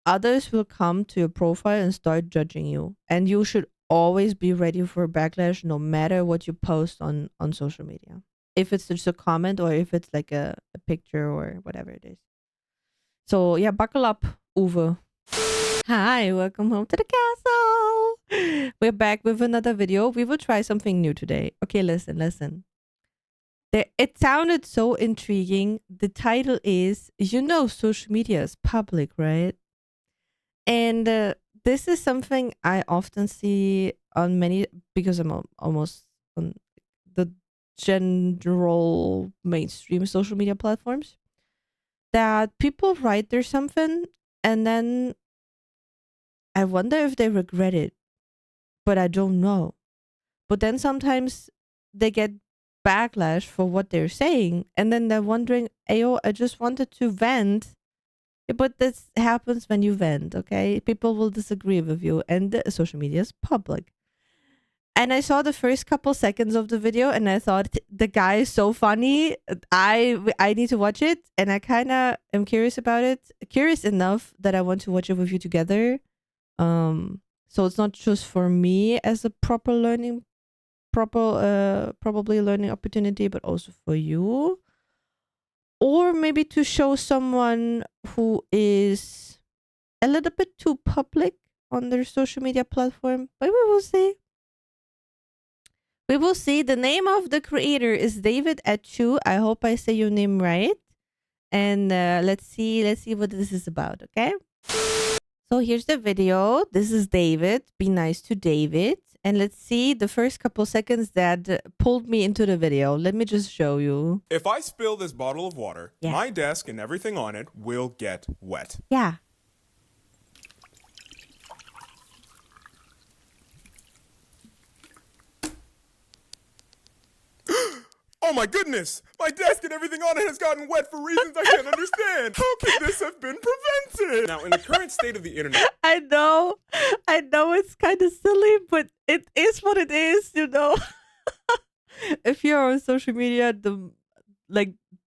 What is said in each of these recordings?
others will come to your profile and start judging you. And you should always be ready for backlash no matter what you post on social media. If it's just a comment or if it's like a picture or whatever it is. So yeah, buckle up, Uwe. Hi, welcome home to the castle. We're back with another video. We will try something new today. Okay, listen. It sounded so intriguing. The title is, social media is public, right? And this is something I often see on many, because I'm almost on the general mainstream social media platforms, that people write there's something and then I wonder if they regret it, but I don't know. But then sometimes they get backlash for what they're saying, and then they're wondering, Ayo, I just wanted to vent. Yeah, but this happens when you vent, okay? People will disagree with you, and social media is public. And I saw the first couple seconds of the video, and I thought the guy is so funny. I need to watch it, and I kind of am curious about it. Curious enough that I want to watch it with you together. So it's not just for me as a probably learning opportunity, but also for you. Or maybe to show someone who is a little bit too public on their social media platform. But we will see. We will see. The name of the creator is David Achu. I hope I say your name right. And let's see what this is about, okay? So here's the video. This is David. Be nice to David. And let's see the first couple seconds that pulled me into the video. Let me just show you. If I spill this bottle of water, my desk and everything on it will get wet. Yeah. Oh my goodness! My desk and everything on it has gotten wet for reasons I can't understand. How could this have been prevented? Now, in the current state of the internet... I know it's kind of silly, but it is what it is, If you're on social media, the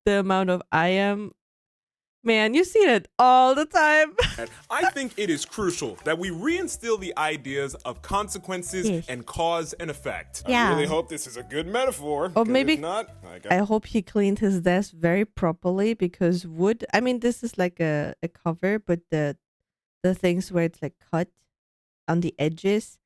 amount of I am, man, you see it all the time. I think it is crucial that we reinstill the ideas of consequences and cause and effect. Yeah. I really hope this is a good metaphor. Or maybe if not, I hope he cleaned his desk very properly, because wood, I mean, this is like a cover, but the things where it's like cut on the edges,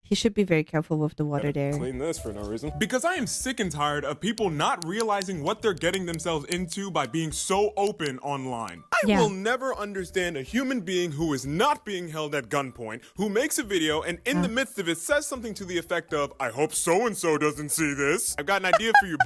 he should be very careful with the water there. Clean this for no reason. Because I am sick and tired of people not realizing what they're getting themselves into by being so open online. I will never understand a human being who is not being held at gunpoint, who makes a video and in the midst of it says something to the effect of, I hope so-and-so doesn't see this. I've got an idea for you,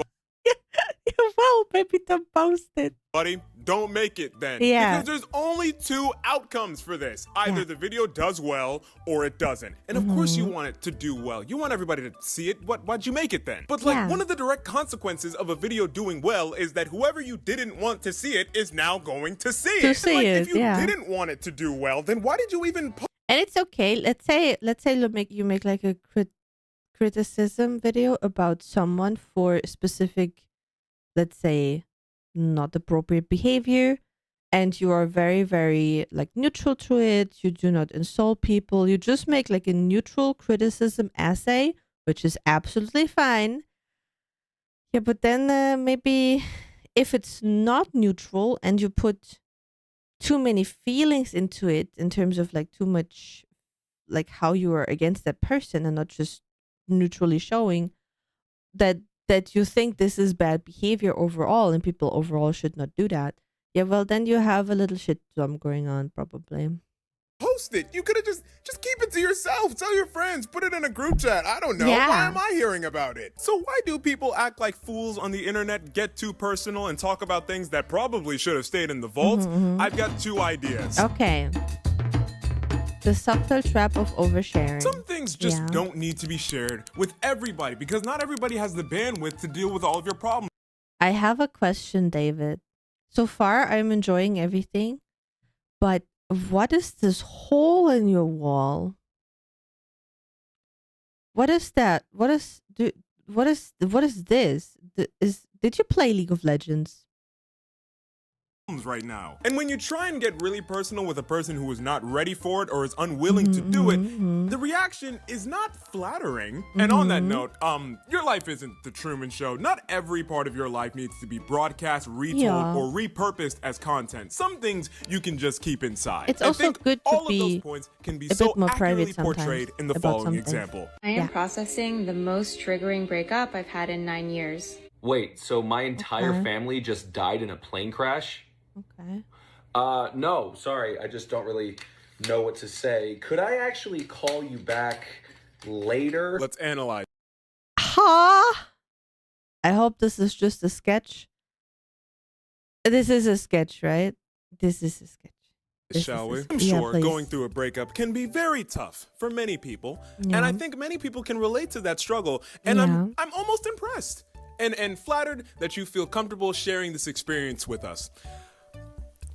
Well, maybe don't post it. buddy. Don't make it then. Yeah. Because there's only two outcomes for this. Either the video does well or it doesn't. And of course you want it to do well. You want everybody to see it. Why'd you make it then? But one of the direct consequences of a video doing well is that whoever you didn't want to see it is now going to see it. If you didn't want it to do well, then why did you even post? And it's okay. Let's say you make like a criticism video about someone for specific, let's say, not appropriate behavior, and you are very, very like neutral to it. You do not insult people. You just make like a neutral criticism essay, which is absolutely fine. Yeah, but then maybe if it's not neutral and you put too many feelings into it, in terms of like too much, like how you are against that person and not just neutrally showing that you think this is bad behavior overall and people overall should not do that. Yeah, well, then you have a little shitstorm going on, probably. Post it. You could have just keep it to yourself. Tell your friends. Put it in a group chat. I don't know. Yeah. Why am I hearing about it? So why do people act like fools on the internet, get too personal, and talk about things that probably should have stayed in the vault? I've got two ideas. Okay. The subtle trap of oversharing. Some things just don't need to be shared with everybody because not everybody has the bandwidth to deal with all of your problems. I have a question, David. So far, I'm enjoying everything, but what is this hole in your wall? What is that? What is this? Did you play League of Legends? right now. And when you try and get really personal with a person who is not ready for it or is unwilling to do it, the reaction is not flattering. And on that note, your life isn't the Truman Show. Not every part of your life needs to be broadcast, retold, or repurposed as content. Some things you can just keep inside. It's also good to all be of those points can be a so bit more accurately private portrayed in the about following something. example. I am processing the most triggering breakup I've had in 9 years. Wait, so my entire family just died in a plane crash? Okay. No, sorry. I just don't really know what to say. Could I actually call you back later? Let's analyze. Huh? I hope this is just a sketch. This is a sketch, right? This is a sketch. Shall we? I'm sure going through a breakup can be very tough for many people. And I think many people can relate to that struggle. And I'm almost impressed and flattered that you feel comfortable sharing this experience with us.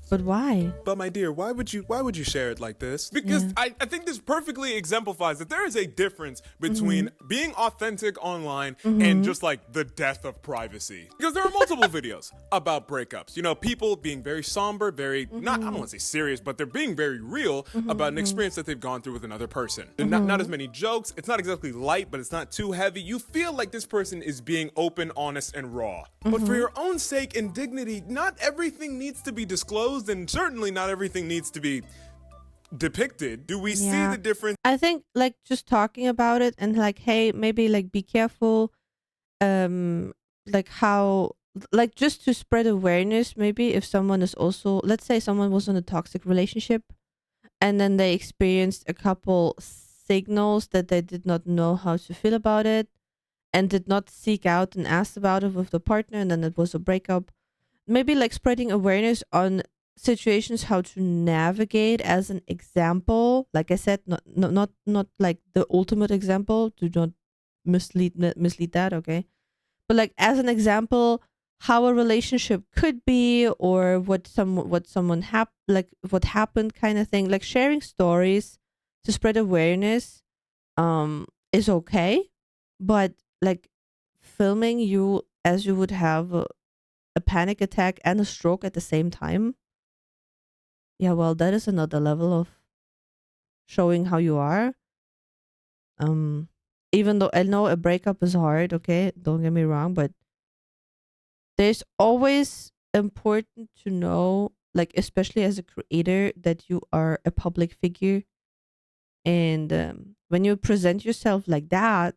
But why? But my dear, why would you share it like this? Because I think this perfectly exemplifies that there is a difference between being authentic online and just like the death of privacy. Because there are multiple videos about breakups. You know, people being very somber, very, not, I don't want to say serious, but they're being very real about an experience that they've gone through with another person. Not as many jokes. It's not exactly light, but it's not too heavy. You feel like this person is being open, honest, and raw. But for your own sake and dignity, not everything needs to be disclosed. And certainly not everything needs to be depicted. Do we see the difference? I think like just talking about it and like, hey, maybe like be careful, like how, like just to spread awareness. Maybe if someone is also, let's say someone was in a toxic relationship and then they experienced a couple signals that they did not know how to feel about it and did not seek out and ask about it with the partner, and then it was a breakup. Maybe like spreading awareness on situations, how to navigate as an example. Like I said, not like the ultimate example. Do not mislead that, okay? But like as an example, how a relationship could be, or what happened, kind of thing. Like sharing stories to spread awareness, is okay, but like filming you as you would have a panic attack and a stroke at the same time. Yeah, well, that is another level of showing how you are. Even though I know a breakup is hard, okay, don't get me wrong, but there's always important to know, like especially as a creator, that you are a public figure, and when you present yourself like that,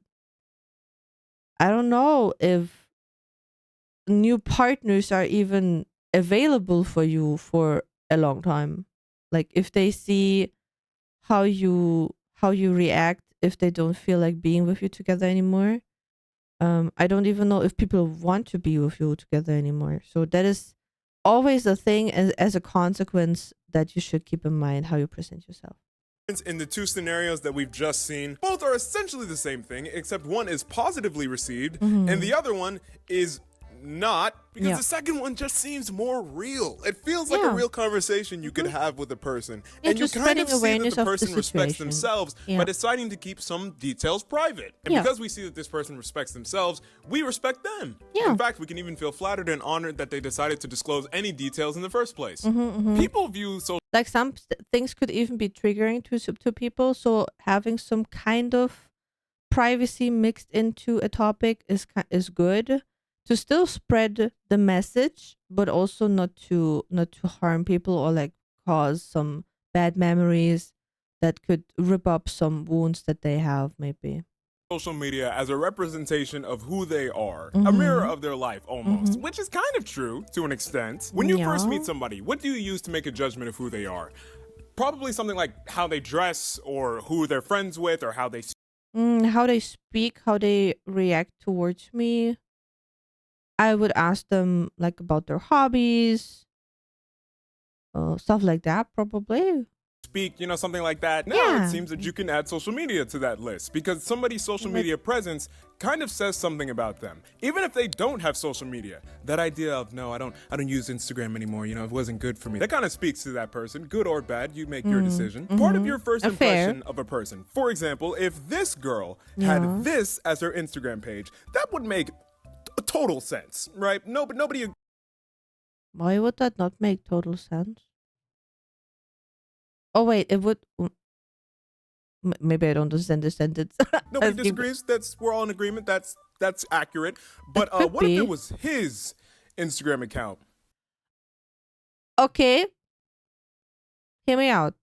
I don't know if new partners are even available for you for a long time. Like if they see how you react, if they don't feel like being with you together anymore, I don't even know if people want to be with you together anymore. So that is always a thing as a consequence that you should keep in mind, how you present yourself. In the two scenarios that we've just seen, both are essentially the same thing, except one is positively received and the other one is not, because the second one just seems more real. It feels like a real conversation you could have with a person, and you kind of see that the person respects themselves by deciding to keep some details private. And because we see that this person respects themselves, we respect them. In fact, we can even feel flattered and honored that they decided to disclose any details in the first place. People view social like some things could even be triggering to people, so having some kind of privacy mixed into a topic is good, to still spread the message, but also not to harm people or like cause some bad memories that could rip up some wounds that they have, maybe. Social media as a representation of who they are, a mirror of their life almost, which is kind of true to an extent. When you first meet somebody, what do you use to make a judgment of who they are? Probably something like how they dress, or who they're friends with, or how they speak, how they react towards me. I would ask them like about their hobbies, stuff like that, probably. Speak, you know, something like that. Now it seems that you can add social media to that list, because somebody's social media presence kind of says something about them. Even if they don't have social media, that idea of, no, I don't use Instagram anymore, you know, it wasn't good for me. That kind of speaks to that person, good or bad, you make your decision. Part of your first impression of a person. For example, if this girl had this as her Instagram page, that would make total sense, right? No, but nobody. Why would that not make total sense? Oh wait, it would. Maybe I don't understand the sentence. Nobody disagrees. We're all in agreement. That's accurate. But could what if be. it was his Instagram account? Okay, hear me out.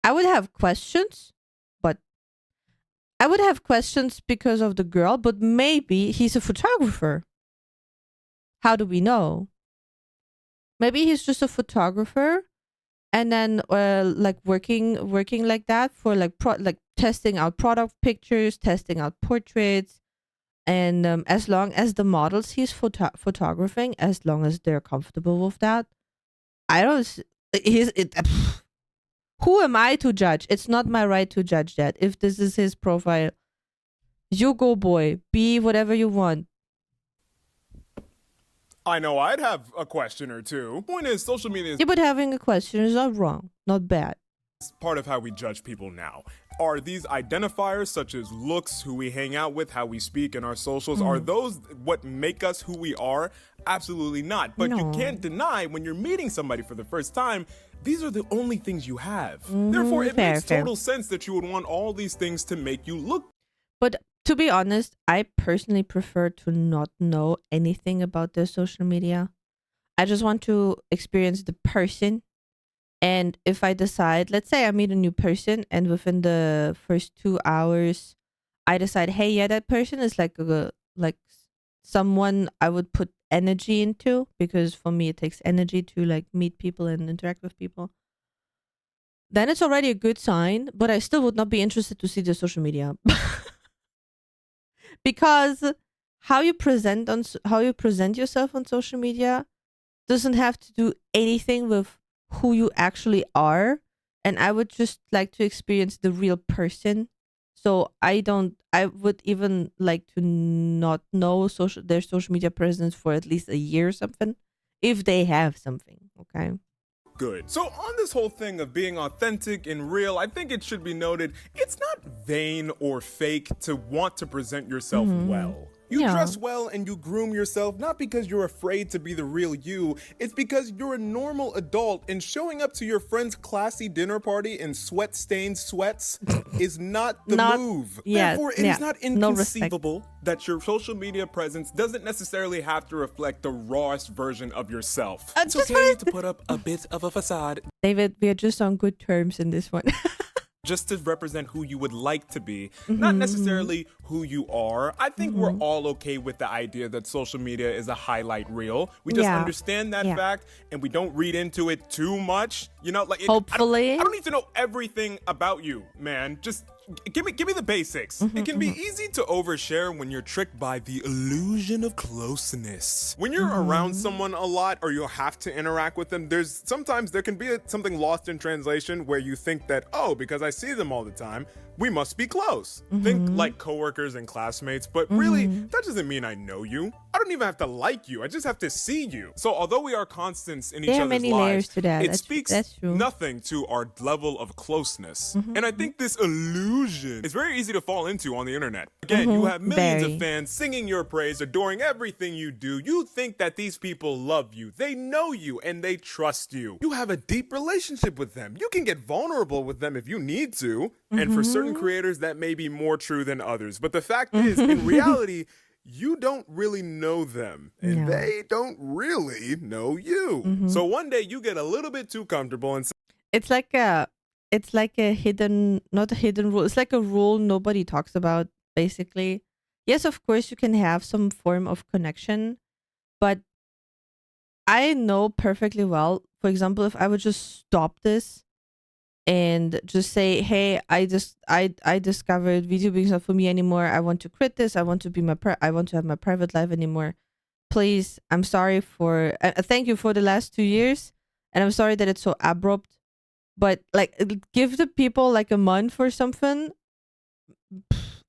I would have questions, but I would have questions because of the girl, but maybe he's a photographer. How do we know? Maybe he's just a photographer and then like working like that for like like testing out product pictures, testing out portraits, and as long as the models he's photographing, as long as they're comfortable with that, I don't he's it who am I to judge? It's not my right to judge that. If this is his profile, you go, boy, be whatever you want. I know I'd have a question or two. Point is, social media is Yeah, but having a question is not wrong, not bad. part of how we judge people now. Are these identifiers such as looks, who we hang out with, how we speak in our socials, are those what make us who we are? Absolutely not. But you can't deny when you're meeting somebody for the first time, these are the only things you have. Therefore, it makes total sense that you would want all these things to make you look. But to be honest, I personally prefer to not know anything about their social media. I just want to experience the person. And if I decide, let's say I meet a new person and within the first 2 hours, I decide, hey, yeah, that person is like someone I would put energy into, because for me, it takes energy to like meet people and interact with people. Then it's already a good sign, but I still would not be interested to see their social media. Because how you present yourself on social media doesn't have to do anything with who you actually are, and I would just like to experience the real person. So I would even like to not know their social media presence for at least a year or something, if they have something. Okay. Good. So on this whole thing of being authentic and real, I think it should be noted, it's not vain or fake to want to present yourself well. You dress well and you groom yourself not because you're afraid to be the real you, it's because you're a normal adult, and showing up to your friend's classy dinner party in sweat-stained sweats is not the move. Therefore, it is not inconceivable that your social media presence doesn't necessarily have to reflect the rawest version of yourself. It's okay to put up a bit of a facade. David, we are just on good terms in this one. Just to represent who you would like to be, not necessarily who you are. I think we're all okay with the idea that social media is a highlight reel. We just understand that fact, and we don't read into it too much. You know, like hopefully, I don't need to know everything about you, man. Just give me the basics. It can be easy to overshare when you're tricked by the illusion of closeness. When you're around someone a lot, or you'll have to interact with them, sometimes there can be something lost in translation where you think that, oh, because I see them all the time, we must be close. Think like coworkers and classmates, but really, that doesn't mean I know you. I don't even have to like you. I just have to see you. So although we are constants in each other's lives, it speaks nothing to our level of closeness. And I think this illusion is very easy to fall into on the internet. Again, you have millions of fans singing your praise, adoring everything you do. You think that these people love you. They know you and they trust you. You have a deep relationship with them. You can get vulnerable with them if you need to. And for certain creators, that may be more true than others. But the fact is, in reality, you don't really know them, and they don't really know you. So one day you get a little bit too comfortable and it's like a hidden, not a hidden rule. It's like a rule nobody talks about, basically. Yes, of course you can have some form of connection, but I know perfectly well, for example, if I would just stop this and just say, hey, I discovered video being not for me anymore. I want to quit this. I want to be I want to have my private life anymore. Please, I'm sorry for thank you for the last 2 years, and I'm sorry that it's so abrupt, but like give the people like a month or something,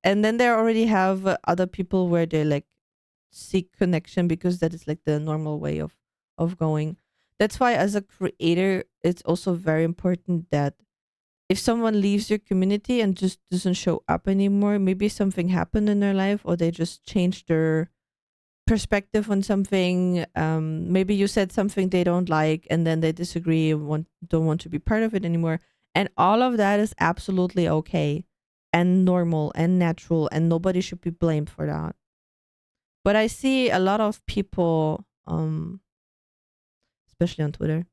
and then they already have other people where they like seek connection, because that is like the normal way of going. That's why as a creator, it's also very important that if someone leaves your community and just doesn't show up anymore, maybe something happened in their life, or they just changed their perspective on something. Maybe you said something they don't like, and then they disagree and don't want to be part of it anymore. And all of that is absolutely okay and normal and natural, and nobody should be blamed for that. But I see a lot of people, especially on Twitter,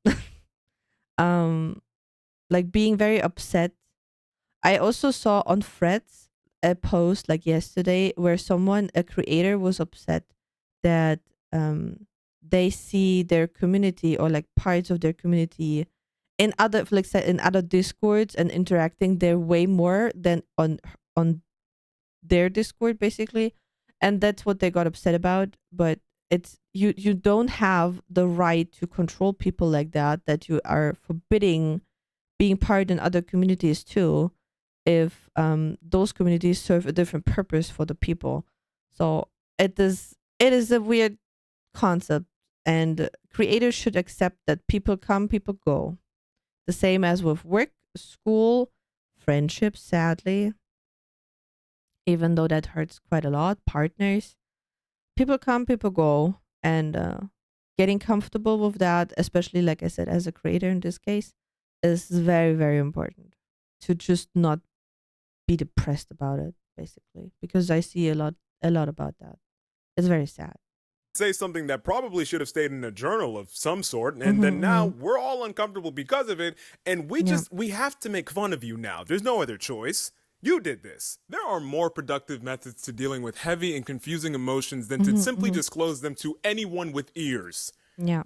like being very upset. I also saw on Threads a post like yesterday where a creator was upset that they see their community or like parts of their community in other, like say, in other discords and interacting there way more than on their discord basically, and that's what they got upset about. But it's you don't have the right to control people like that you are forbidding being part in other communities too, if those communities serve a different purpose for the people. So it is a weird concept, and creators should accept that people come, people go. The same as with work, school, friendships, sadly, even though that hurts quite a lot, partners. People come, people go, and getting comfortable with that, especially like I said, as a creator in this case, is very, very important to just not be depressed about it, basically, because I see a lot about that. It's very sad. Say something that probably should have stayed in a journal of some sort, and then now we're all uncomfortable because of it, and we have to make fun of you now. There's no other choice. You did this. There are more productive methods to dealing with heavy and confusing emotions than to simply disclose them to anyone with ears. Yeah.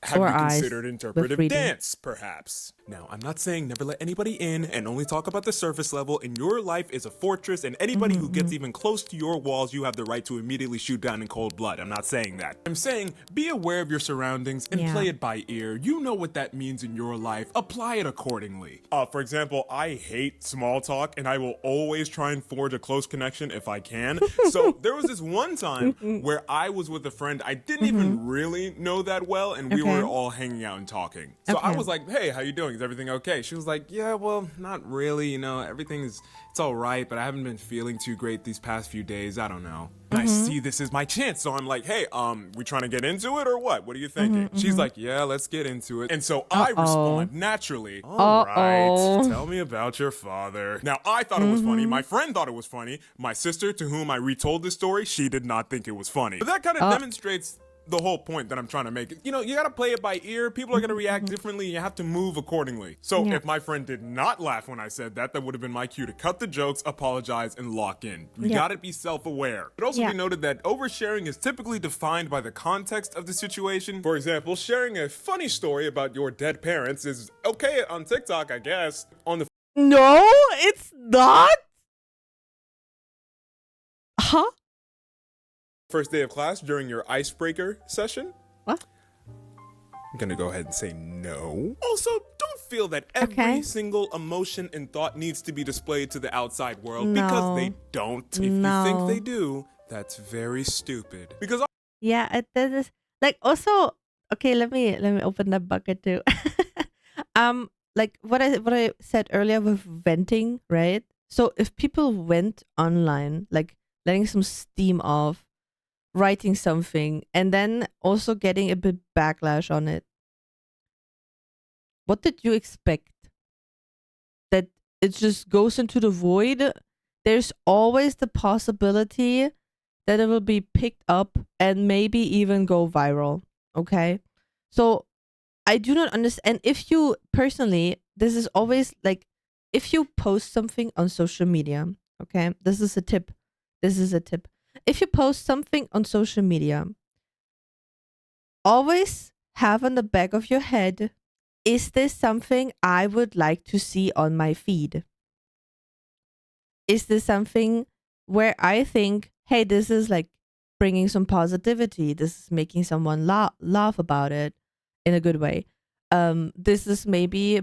Have Or you eyes considered with interpretive reading. dance, perhaps? Now, I'm not saying never let anybody in and only talk about the surface level, and your life is a fortress, and anybody who gets even close to your walls, you have the right to immediately shoot down in cold blood. I'm not saying that. I'm saying be aware of your surroundings and Yeah. play it by ear. You know what that means in your life. Apply it accordingly. For example, I hate small talk, and I will always try and forge a close connection if I can. So there was this one time where I was with a friend I didn't even really know that well, and we Okay. were all hanging out and talking. So I Okay. was like, hey, how you doing? Is everything okay? She was like, yeah, well, not really, it's all right, but I haven't been feeling too great these past few days. I don't know. And I see this as my chance. So I'm like, hey, we trying to get into it or what? What are you thinking? She's like, yeah, let's get into it. And so I respond naturally. All right, tell me about your father. Now, I thought it was funny. My friend thought it was funny. My sister, to whom I retold this story, she did not think it was funny. But that kind of demonstrates the whole point that I'm trying to make. You gotta play it by ear. People are gonna react differently. You have to move accordingly. So if my friend did not laugh when I said that, that would have been my cue to cut the jokes, apologize, and lock in. We gotta be self-aware. It also be noted that oversharing is typically defined by the context of the situation. For example, sharing a funny story about your dead parents is okay on TikTok, I guess. On the No, it's not. Huh? first day of class during your icebreaker session? What? I'm gonna go ahead and say no. Also, don't feel that every single emotion and thought needs to be displayed to the outside world because they don't. If you think they do, that's very stupid. Because Yeah, that is like also okay. Let me open that bucket too. Like what I said earlier with venting, right? So if people went online, like letting some steam off, writing something, and then also getting a bit backlash on it, what did you expect? That it just goes into the void? There's always the possibility that it will be picked up and maybe even go viral. Okay. So I do not understand. If you personally, this is always like, if you post something on social media, okay, this is a tip. This is a tip. If you post something on social media, always have on the back of your head, is this something I would like to see on my feed? Is this something where I think, hey, this is like bringing some positivity. This is making someone laugh about it in a good way. This is maybe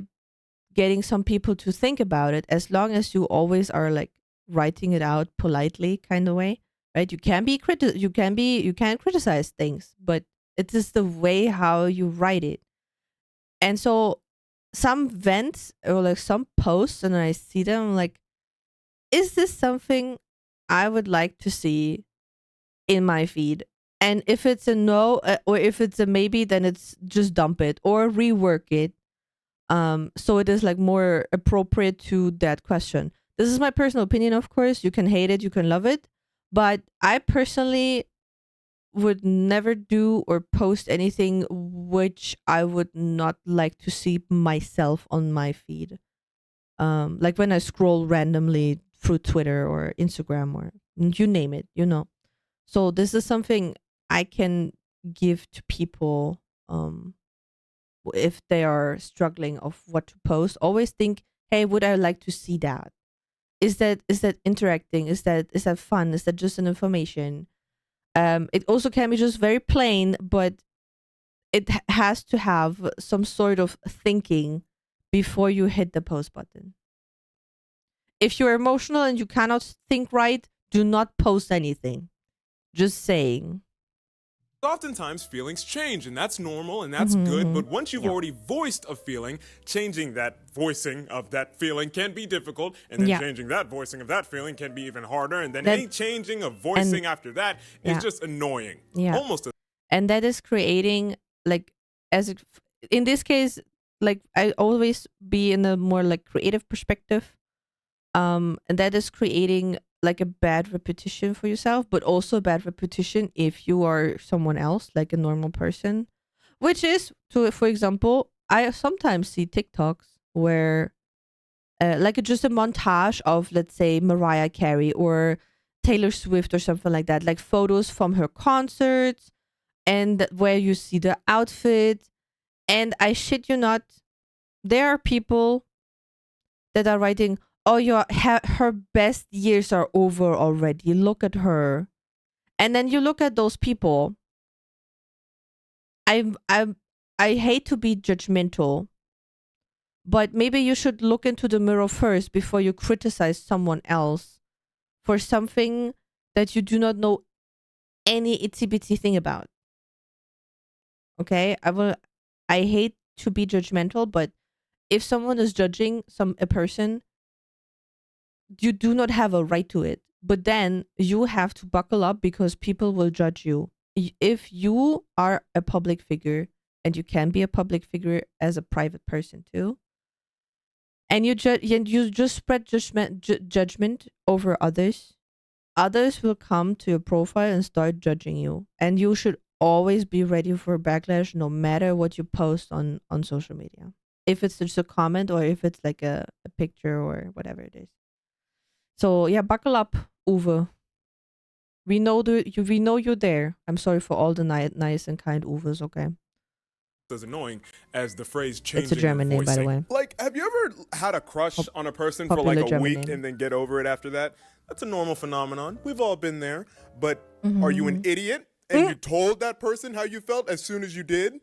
getting some people to think about it, as long as you always are like writing it out politely kind of way, right? You can criticize things, but it is the way how you write it. And so some vents or like some posts, and I see them, I'm like, is this something I would like to see in my feed? And if it's a no, or if it's a maybe, then it's just dump it or rework it. So it is like more appropriate to that question. This is my personal opinion, of course. You can hate it, you can love it, but I personally would never do or post anything which I would not like to see myself on my feed. Like when I scroll randomly through Twitter or Instagram or you name it, you know. So this is something I can give to people if they are struggling of what to post. Always think, hey, would I like to see that? Is that interacting? Is that fun? Is that just an information? It also can be just very plain, but it has to have some sort of thinking before you hit the post button. If you're emotional and you cannot think right, do not post anything. Just saying. Oftentimes feelings change, and that's normal and that's good, but once you've Yeah. already voiced a feeling, changing that voicing of that feeling can be difficult, and then Yeah. changing that voicing of that feeling can be even harder, and then That- any changing of voicing after that Yeah. is just annoying. Yeah. Almost And that is creating like in this case, like I always be in a more like creative perspective, and that is creating like a bad repetition for yourself, but also a bad repetition if you are someone else, like a normal person, which is to, for example, I sometimes see TikToks where like just a montage of, let's say, Mariah Carey or Taylor Swift or something like that, like photos from her concerts, and where you see the outfit. And I shit you not, there are people that are writing, "Oh, her best years are over already. Look at her." And then you look at those people. I I hate to be judgmental, but maybe you should look into the mirror first before you criticize someone else for something that you do not know any itsy bitsy thing about. Okay, I hate to be judgmental, but if someone is judging a person, you do not have a right to it. But then you have to buckle up because people will judge you. If you are a public figure, and you can be a public figure as a private person too, and you just spread judgment over others, others will come to your profile and start judging you. And you should always be ready for backlash no matter what you post on social media. If it's just a comment or if it's like a picture or whatever it is. So yeah, buckle up, Uwe. We know we know you're there. I'm sorry for all the nice and kind Uves, okay? as annoying as the phrase changing It's a German your name, by the voicing. way. Like, have you ever had a crush on a person for like popular a German week name. and then get over it after that? That's a normal phenomenon. We've all been there. But are you an idiot and you told that person how you felt as soon as you did?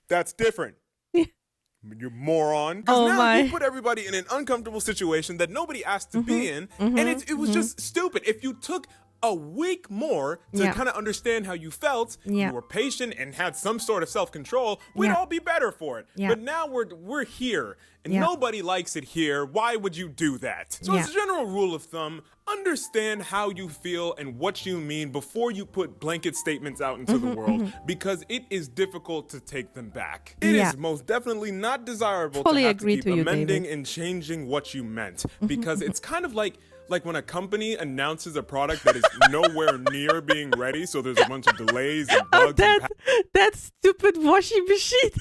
That's different. You moron. Because Oh now my. you put everybody in an uncomfortable situation that nobody asked to be in, and it was just stupid. If you took a week more to Yeah. kind of understand how you felt, Yeah. you were patient and had some sort of self-control, we'd Yeah. all be better for it. Yeah. But now we're here, and Yeah. nobody likes it here. Why would you do that? So as a Yeah. general rule of thumb, understand how you feel and what you mean before you put blanket statements out into the world, because it is difficult to take them back. It Yeah. is most definitely not desirable Fully to have agree to keep to you, amending David. and changing what you meant, because it's kind of like when a company announces a product that is nowhere near being ready, so there's a bunch of delays and Oh, bugs and that stupid washing machine.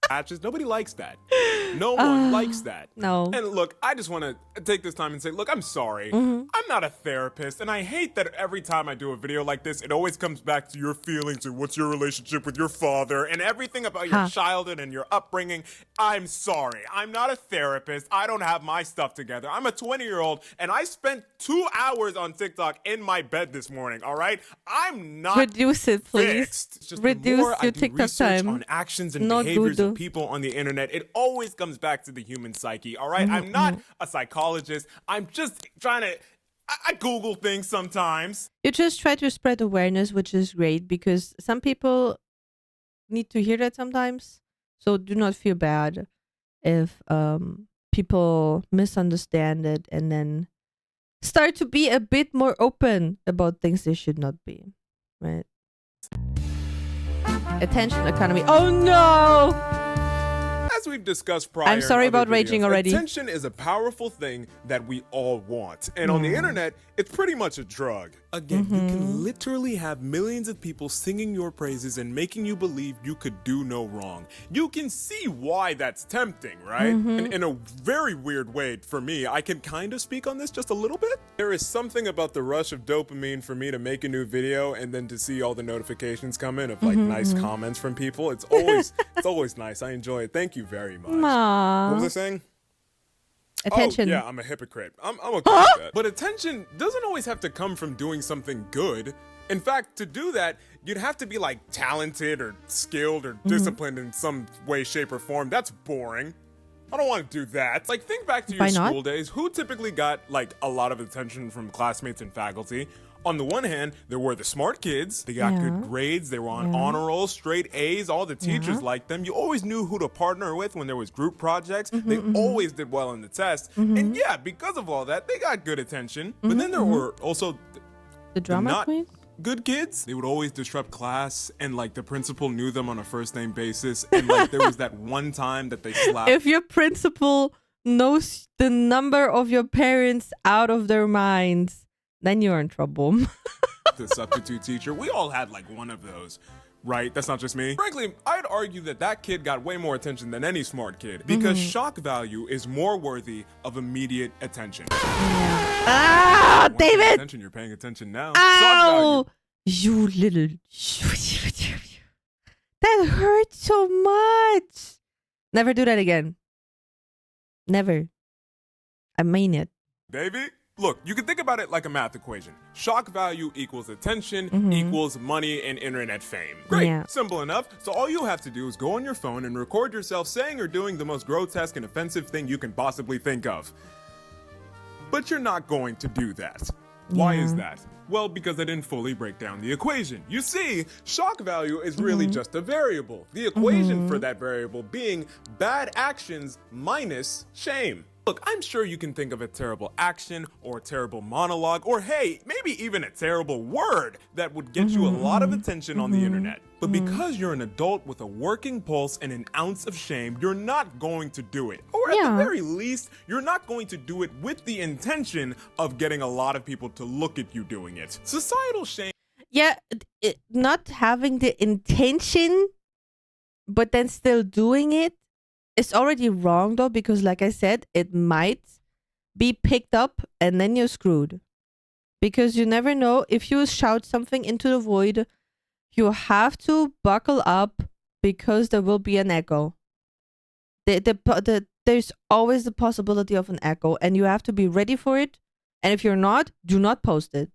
patches. Nobody likes that. No one likes that. No. And look, I just want to take this time and say, look, I'm sorry. Mm-hmm. I'm not a therapist, and I hate that every time I do a video like this, it always comes back to your feelings and what's your relationship with your father and everything about your childhood and your upbringing. I'm sorry. I'm not a therapist. I don't have my stuff together. I'm a 20-year-old, and I spent 2 hours on TikTok in my bed this morning, all right? I'm not Reduce it, please. fixed. It's just the Reduce more I your do TikTok research time. on actions and Not behaviors good. of people on the internet, it always comes back to the human psyche, all Mm-hmm, right? I'm not a psychologist. I'm just trying to, I Google things sometimes. You just try to spread awareness, which is great because some people need to hear that sometimes. So do not feel bad if people misunderstand it and then start to be a bit more open about things they should not be. Right. Attention economy. Oh no! As we've discussed prior, I'm sorry in other about raging videos, already. Attention is a powerful thing that we all want. And on the internet, it's pretty much a drug. Again, you can literally have millions of people singing your praises and making you believe you could do no wrong. You can see why that's tempting, right? And in a very weird way, for me, I can kind of speak on this just a little bit. There is something about the rush of dopamine for me to make a new video and then to see all the notifications come in of like nice comments from people. It's always nice. I enjoy it. Thank you very much. Aww. What was I saying? Attention. Oh, yeah, I'm a hypocrite. I'm okay with that. But attention doesn't always have to come from doing something good. In fact, to do that, you'd have to be like talented or skilled or disciplined in some way, shape, or form. That's boring. I don't want to do that. Like, think back to your school days. Who typically got like a lot of attention from classmates and faculty? On the one hand, there were the smart kids. They got good grades. They were on honor rolls, straight A's. All the teachers liked them. You always knew who to partner with when there was group projects. They always did well in the test. And yeah, because of all that, they got good attention. But then there were also the drama queen? Good kids. They would always disrupt class, and like the principal knew them on a first name basis. And like there was that one time that they slapped. If your principal knows the number of your parents out of their minds, then you're in trouble. The substitute teacher. We all had like one of those, right? That's not just me. Frankly, I'd argue that kid got way more attention than any smart kid because shock value is more worthy of immediate attention. Ah, David! Attention, you're paying attention now. Ow! You little... That hurts so much. Never do that again. Never. I mean it. Baby, look, you can think about it like a math equation. Shock value equals attention equals money and internet fame. Great, simple enough. So all you have to do is go on your phone and record yourself saying or doing the most grotesque and offensive thing you can possibly think of. But you're not going to do that. Why is that? Well, because I didn't fully break down the equation. You see, shock value is really just a variable. The equation for that variable being bad actions minus shame. Look, I'm sure you can think of a terrible action or a terrible monologue or hey, maybe even a terrible word that would get you a lot of attention on the internet. But because you're an adult with a working pulse and an ounce of shame, you're not going to do it. Or at the very least, you're not going to do it with the intention of getting a lot of people to look at you doing it. Societal shame. Yeah, not having the intention, but then still doing it. It's already wrong though, because like I said, it might be picked up and then you're screwed. Because you never know, if you shout something into the void, you have to buckle up because there will be an echo. There's always the possibility of an echo and you have to be ready for it. And if you're not, do not post it.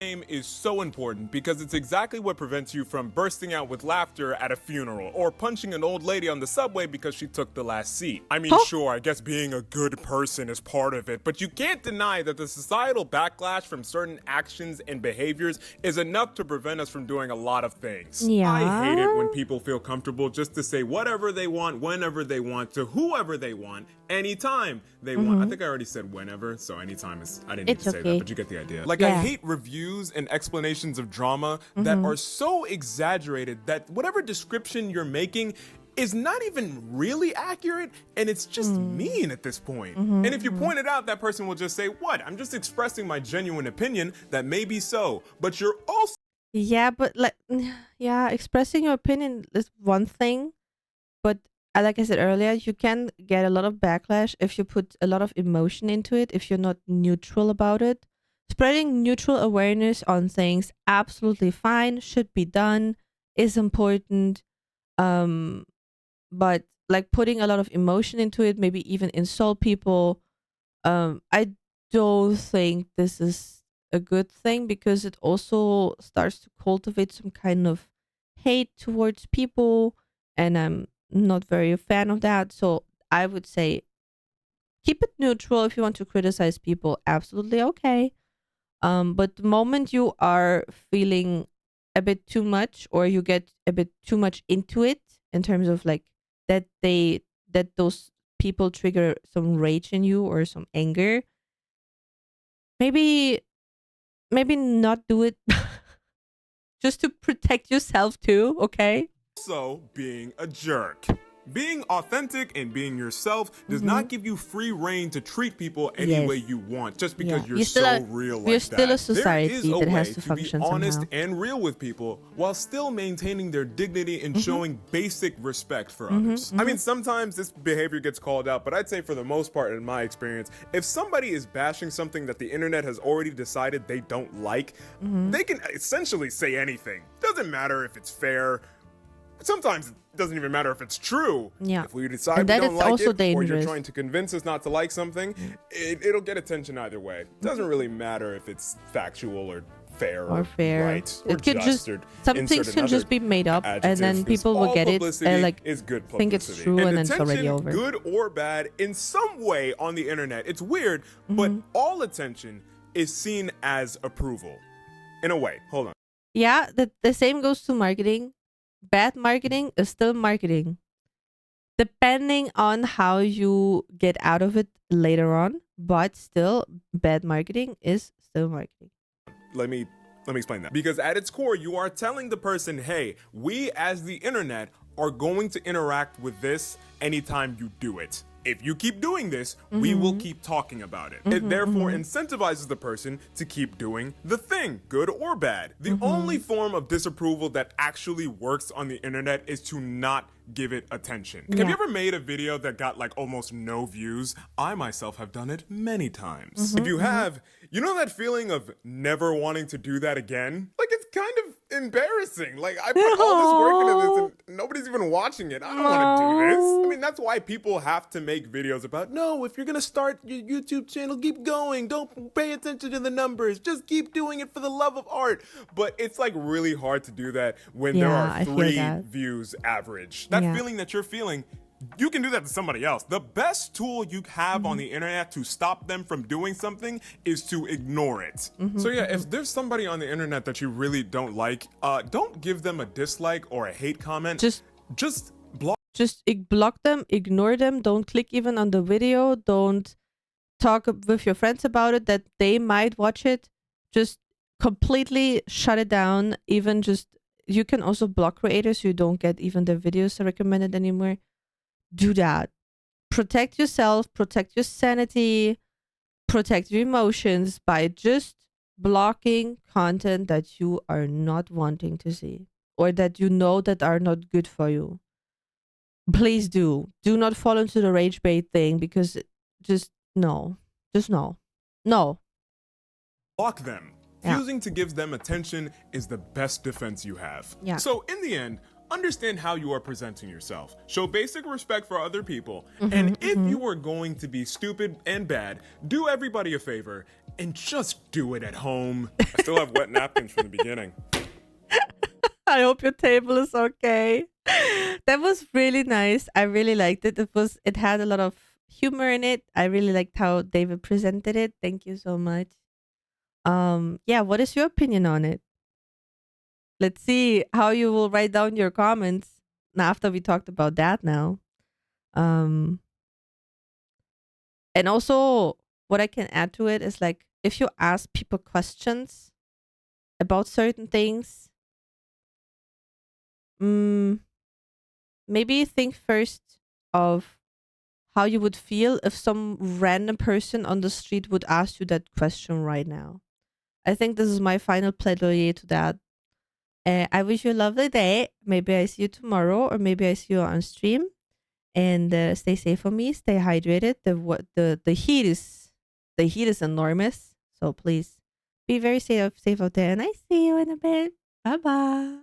Shame is so important because it's exactly what prevents you from bursting out with laughter at a funeral or punching an old lady on the subway because she took the last seat. I mean, sure, I guess being a good person is part of it, but you can't deny that the societal backlash from certain actions and behaviors is enough to prevent us from doing a lot of things. I hate it when people feel comfortable just to say whatever they want, whenever they want, to whoever they want, anytime they want. I think I already said whenever, so anytime is, I didn't need to say that, but you get the idea. Like, I hate reviews and explanations of drama that are so exaggerated that whatever description you're making is not even really accurate and it's just mean at this point. And if you point it out, that person will just say, what? I'm just expressing my genuine opinion that may be so, but you're also... Yeah, but like, expressing your opinion is one thing, but like I said earlier, you can get a lot of backlash if you put a lot of emotion into it, if you're not neutral about it. Spreading neutral awareness on things, absolutely fine, should be done, is important. But like putting a lot of emotion into it, maybe even insult people, I don't think this is a good thing because it also starts to cultivate some kind of hate towards people, and I'm not very a fan of that. So I would say keep it neutral. If you want to criticize people, absolutely okay. But the moment you are feeling a bit too much or you get a bit too much into it in terms of like that those people trigger some rage in you or some anger, maybe not do it. just to protect yourself too, okay? Also being a jerk. Being authentic and being yourself does not give you free reign to treat people any Yes. way you want just because Yeah. you're so real like we're still that. a society there is a that way has to be function honest somehow. and real with people while still maintaining their dignity and showing basic respect for others. I mean, sometimes this behavior gets called out, but I'd say for the most part, in my experience, if somebody is bashing something that the internet has already decided they don't like, they can essentially say anything. Doesn't matter if it's fair. Sometimes it doesn't even matter if it's true. Yeah. If we decide And we that don't is like also it, or you're dangerous. trying to convince us not to like something, it'll get attention either way. It doesn't really matter if it's factual or fair Or fair. right or It could just or some insert things can another just be made up, and adjective, then 'cause people will all get it publicity and like is good think it's publicity. true, and then it's attention, already over. good or bad, in some way on the internet, it's weird, but all attention is seen as approval. In a way. Hold on. Yeah, the same goes to marketing. Bad marketing is still marketing. Depending on how you get out of it later on, but still bad marketing is still marketing. Let me explain that. Because at its core, you are telling the person, hey, we as the internet are going to interact with this anytime you do it. If you keep doing this, we will keep talking about it. It therefore incentivizes the person to keep doing the thing, good or bad. The only form of disapproval that actually works on the internet is to not give it attention. Have you ever made a video that got like almost no views? I myself have done it many times. If you have, you know that feeling of never wanting to do that again? Like, it's kind of embarrassing. Like, I put all this work into this and nobody's even watching it. I don't want to do this. I mean, that's why people have to make videos about, no, if you're going to start your YouTube channel, keep going. Don't pay attention to the numbers. Just keep doing it for the love of art. But it's like really hard to do that when there Yeah, are I hear 3 that. views average. That Yeah. feeling that you're feeling, you can do that to somebody else. The best tool you have on the internet to stop them from doing something is to ignore it. So yeah, if there's somebody on the internet that you really don't like, don't give them a dislike or a hate comment. Just block. Just block them, ignore them, don't click even on the video, don't talk with your friends about it that they might watch it. Just completely shut it down. Even just, you can also block creators so you don't get even their videos recommended anymore. Do that. Protect yourself, protect your sanity, protect your emotions by just blocking content that you are not wanting to see or that you know that are not good for you. Please do not fall into the rage bait thing, because just no. Block them. Yeah. Refusing to give them attention is the best defense you have. Yeah. So in the end, understand how you are presenting yourself. Show basic respect for other people. And if you are going to be stupid and bad, do everybody a favor and just do it at home. I still have wet napkins from the beginning. I hope your table is okay. That was really nice. I really liked it. It had a lot of humor in it. I really liked how David presented it. Thank you so much. Yeah, what is your opinion on it? Let's see how you will write down your comments after we talked about that now. And also what I can add to it is, like, if you ask people questions about certain things, maybe think first of how you would feel if some random person on the street would ask you that question right now. I think this is my final plaidoyer to that. I wish you a lovely day. Maybe I see you tomorrow, or maybe I see you on stream. And stay safe for me. Stay hydrated. The heat is enormous. So please be very safe out there. And I see you in a bit. Bye bye.